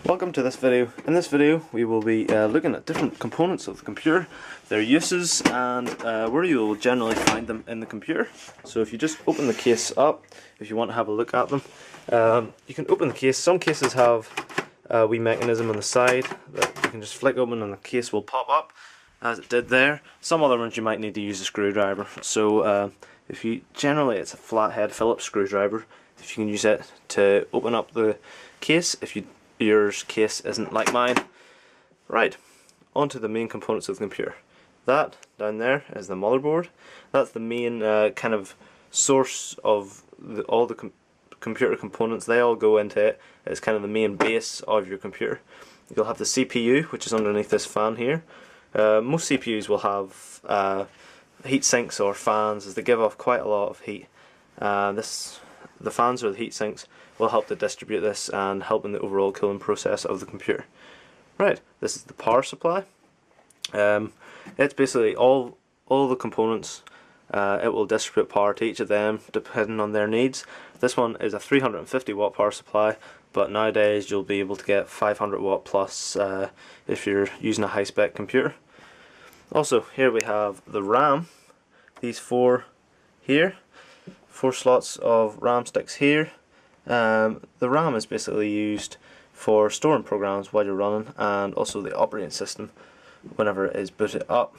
Welcome to this video. In this video we will be looking at different components of the computer, their uses and where you will generally find them in the computer. So if you just open the case up, if you want to have a look at them, you can open the case. Some cases have a wee mechanism on the side that you can just flick open and the case will pop up as it did there. Some other ones you might need to use a screwdriver. So generally it's a flathead Phillips screwdriver. If you can use it to open up the case, if your case isn't like mine. Right, onto the main components of the computer. That down there is the motherboard. That's the main kind of source of all the computer components. They all go into it. It's kind of the main base of your computer. You'll have the CPU, which is underneath this fan here. Most CPUs will have heat sinks or fans, as they give off quite a lot of heat. The fans or the heat sinks will help to distribute this and help in the overall cooling process of the computer. Right, this is the power supply. It's basically all the components. It will distribute power to each of them depending on their needs. This one is a 350 watt power supply, but nowadays you'll be able to get 500 watt plus if you're using a high-spec computer. Also, here we have the RAM. These four here. 4 slots of RAM sticks here. The RAM is basically used for storing programs while you're running, and also the operating system whenever it is booted up.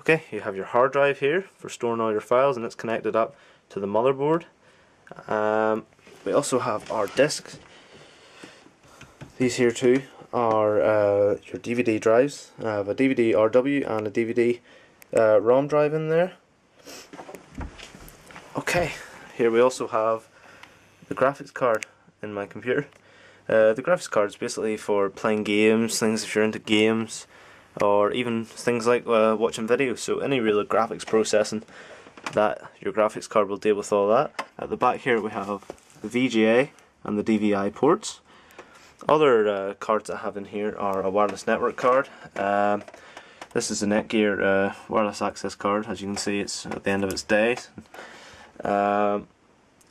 Okay, you have your hard drive here for storing all your files, and it's connected up to the motherboard. We also have our discs. These here too are your DVD drives. I have a DVD RW and a DVD ROM drive in there. Okay, here we also have the graphics card in my computer. The graphics card is basically for playing games, things if you're into games, or even things like watching videos. So any real graphics processing, that your graphics card will deal with all that. At the back here we have the VGA and the DVI ports. Other cards I have in here are a wireless network card. This is a Netgear wireless access card. As you can see, it's at the end of its days.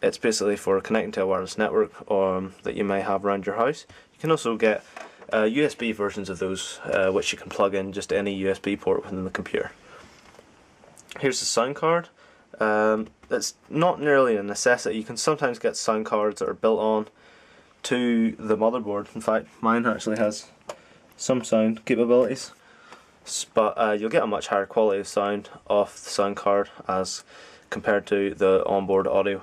It's basically for connecting to a wireless network that you may have around your house. You can also get USB versions of those which you can plug in just any USB port within the computer. Here's the sound card. It's not nearly a necessity. You can sometimes get sound cards that are built on to the motherboard. In fact, mine actually has some sound capabilities, but you'll get a much higher quality of sound off the sound card as compared to the onboard audio.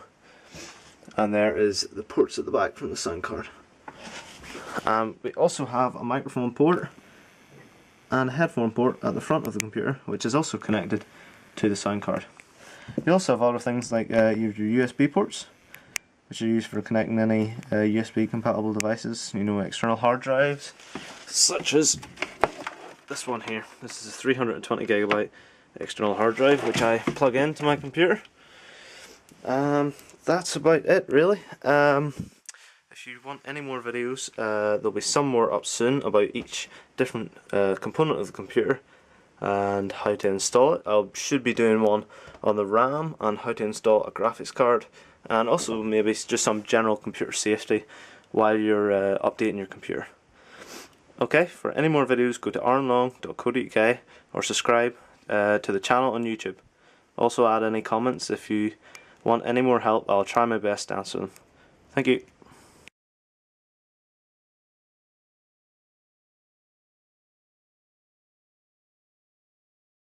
And there is the ports at the back from the sound card. We also have a microphone port and a headphone port at the front of the computer, which is also connected to the sound card. You also have other things like you have your USB ports, which are used for connecting any USB compatible devices, you know, external hard drives, such as this one here. This is a 320 gigabyte external hard drive which I plug into my computer. That's about it really. If you want any more videos, there'll be some more up soon about each different component of the computer and how to install it. I should be doing one on the RAM and how to install a graphics card, and also maybe just some general computer safety while you're updating your computer. Okay, for any more videos go to aaronlong.co.uk or subscribe to the channel on YouTube. Also add any comments if you want any more help. I'll try my best to answer them. Thank you.